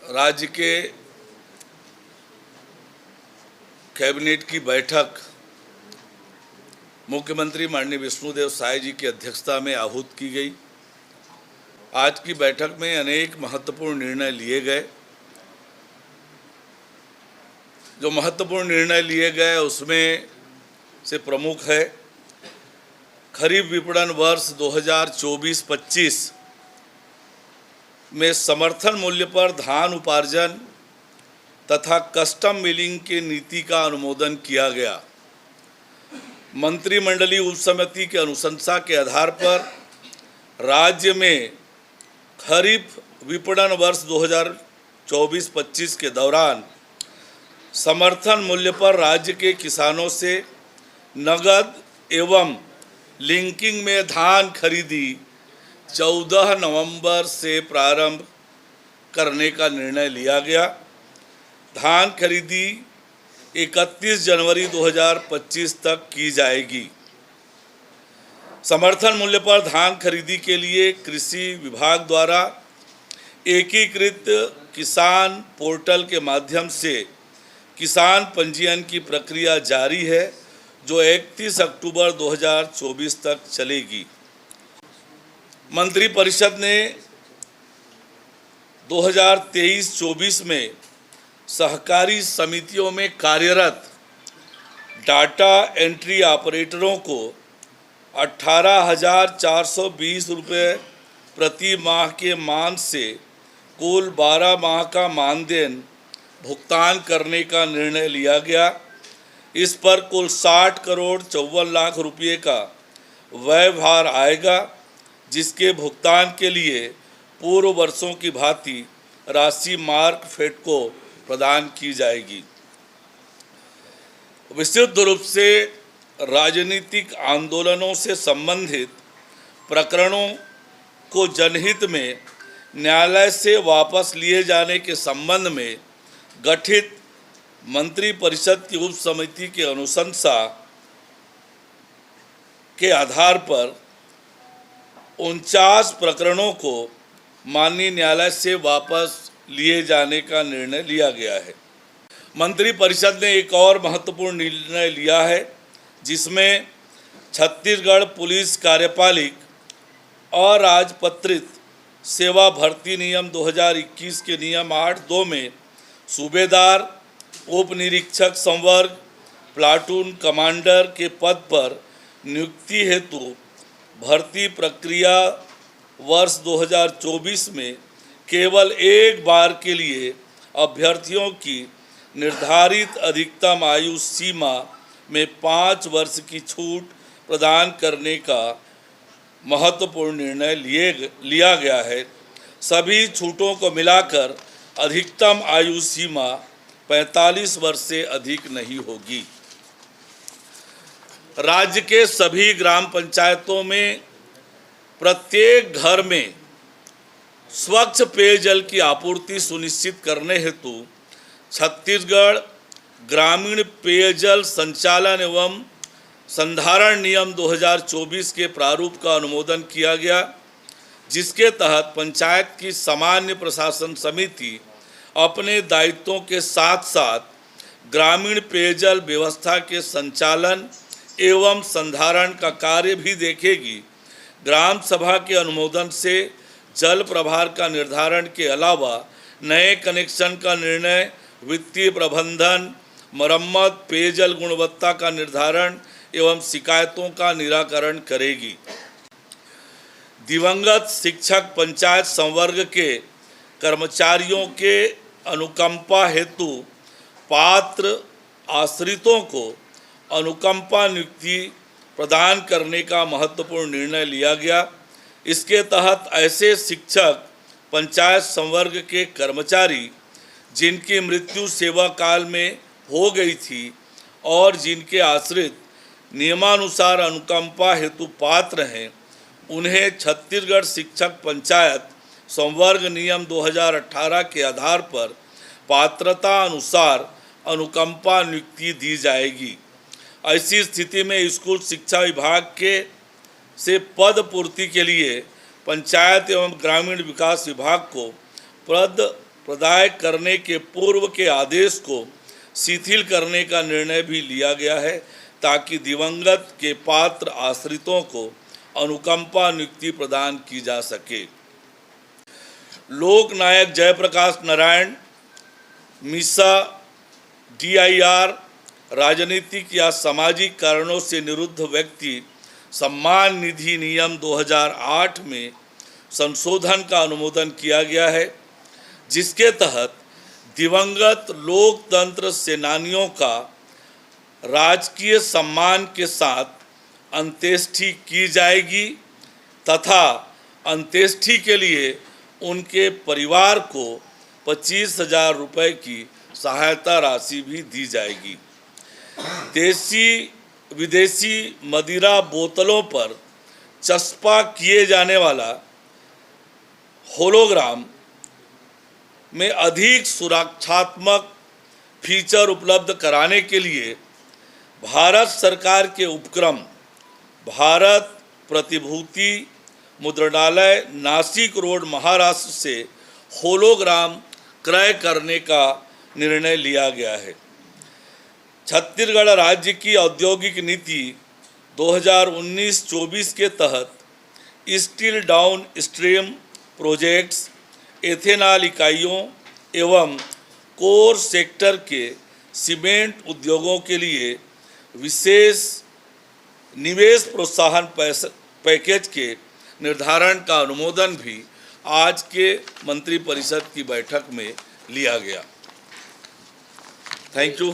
राज्य के कैबिनेट की बैठक मुख्यमंत्री माननीय विष्णुदेव साय जी की अध्यक्षता में आहूत की गई। आज की बैठक में अनेक महत्वपूर्ण निर्णय लिए गए। जो महत्वपूर्ण निर्णय लिए गए उसमें से प्रमुख है खरीफ विपणन वर्ष 2024-25 में समर्थन मूल्य पर धान उपार्जन तथा कस्टम मिलिंग की नीति का अनुमोदन किया गया। मंत्रिमंडलीय उप समिति के अनुशंसा के आधार पर राज्य में खरीफ विपणन वर्ष 2024-25 के दौरान समर्थन मूल्य पर राज्य के किसानों से नगद एवं लिंकिंग में धान खरीदी 14 नवंबर से प्रारंभ करने का निर्णय लिया गया। धान खरीदी 31 जनवरी 2025 तक की जाएगी। समर्थन मूल्य पर धान खरीदी के लिए कृषि विभाग द्वारा एकीकृत किसान पोर्टल के माध्यम से किसान पंजीयन की प्रक्रिया जारी है, जो 31 अक्टूबर 2024 तक चलेगी। मंत्रिपरिषद ने 2023-24 में सहकारी समितियों में कार्यरत डाटा एंट्री ऑपरेटरों को 18,420 रुपये प्रति माह के मान से कुल 12 माह का मानदेन भुगतान करने का निर्णय लिया गया। इस पर कुल 60 करोड़ 54 लाख रुपये का व्यय भार आएगा, जिसके भुगतान के लिए पूर्व वर्षों की भांति राशि मार्क फेड को प्रदान की जाएगी। विशुद्ध रूप से राजनीतिक आंदोलनों से संबंधित प्रकरणों को जनहित में न्यायालय से वापस लिए जाने के संबंध में गठित मंत्रिपरिषद की उप समिति के अनुशंसा के आधार पर 49 प्रकरणों को माननीय न्यायालय से वापस लिए जाने का निर्णय लिया गया है। मंत्रिपरिषद ने एक और महत्वपूर्ण निर्णय लिया है, जिसमें छत्तीसगढ़ पुलिस कार्यपालिक अराजपत्रित सेवा भर्ती नियम 2021 के नियम 8(2) में सूबेदार, उप निरीक्षक संवर्ग, प्लाटून कमांडर के पद पर नियुक्ति हेतु भर्ती प्रक्रिया वर्ष 2024 में केवल एक बार के लिए अभ्यर्थियों की निर्धारित अधिकतम आयु सीमा में 5 वर्ष की छूट प्रदान करने का महत्वपूर्ण निर्णय लिया गया है। सभी छूटों को मिलाकर अधिकतम आयु सीमा 45 वर्ष से अधिक नहीं होगी। राज्य के सभी ग्राम पंचायतों में प्रत्येक घर में स्वच्छ पेयजल की आपूर्ति सुनिश्चित करने हेतु छत्तीसगढ़ ग्रामीण पेयजल संचालन एवं संधारण नियम 2024 के प्रारूप का अनुमोदन किया गया, जिसके तहत पंचायत की सामान्य प्रशासन समिति अपने दायित्वों के साथ साथ ग्रामीण पेयजल व्यवस्था के संचालन एवं संधारण का कार्य भी देखेगी। ग्राम सभा के अनुमोदन से जल प्रभार का निर्धारण के अलावा नए कनेक्शन का निर्णय, वित्तीय प्रबंधन, मरम्मत, पेयजल गुणवत्ता का निर्धारण एवं शिकायतों का निराकरण करेगी। दिवंगत शिक्षक पंचायत संवर्ग के कर्मचारियों के अनुकंपा हेतु पात्र आश्रितों को अनुकंपा नियुक्ति प्रदान करने का महत्वपूर्ण निर्णय लिया गया। इसके तहत ऐसे शिक्षक पंचायत संवर्ग के कर्मचारी जिनकी मृत्यु सेवा काल में हो गई थी और जिनके आश्रित नियमानुसार अनुकंपा हेतु पात्र हैं, उन्हें छत्तीसगढ़ शिक्षक पंचायत संवर्ग नियम 2018 के आधार पर पात्रता अनुसार अनुकंपा नियुक्ति दी जाएगी। ऐसी स्थिति में स्कूल शिक्षा विभाग के से पद पूर्ति के लिए पंचायत एवं ग्रामीण विकास विभाग को पद प्रदाय करने के पूर्व के आदेश को शिथिल करने का निर्णय भी लिया गया है, ताकि दिवंगत के पात्र आश्रितों को अनुकंपा नियुक्ति प्रदान की जा सके। लोक नायक जयप्रकाश नारायण मीसा DIR राजनीतिक या सामाजिक कारणों से निरुद्ध व्यक्ति सम्मान निधि नियम 2008 में संशोधन का अनुमोदन किया गया है, जिसके तहत दिवंगत लोकतंत्र सेनानियों का राजकीय सम्मान के साथ अंत्येष्टि की जाएगी तथा अंत्येष्टि के लिए उनके परिवार को 25,000 रुपये की सहायता राशि भी दी जाएगी। देसी विदेशी मदिरा बोतलों पर चस्पा किए जाने वाला होलोग्राम में अधिक सुरक्षात्मक फीचर उपलब्ध कराने के लिए भारत सरकार के उपक्रम भारत प्रतिभूति मुद्रणालय नासिक रोड महाराष्ट्र से होलोग्राम क्रय करने का निर्णय लिया गया है। छत्तीसगढ़ राज्य की औद्योगिक नीति 2019-24 के तहत steel down stream projects, ethanol इकाइयों एवं कोर सेक्टर के सीमेंट उद्योगों के लिए विशेष निवेश प्रोत्साहन पैकेज के निर्धारण का अनुमोदन भी आज के मंत्रिपरिषद की बैठक में लिया गया। Thank you.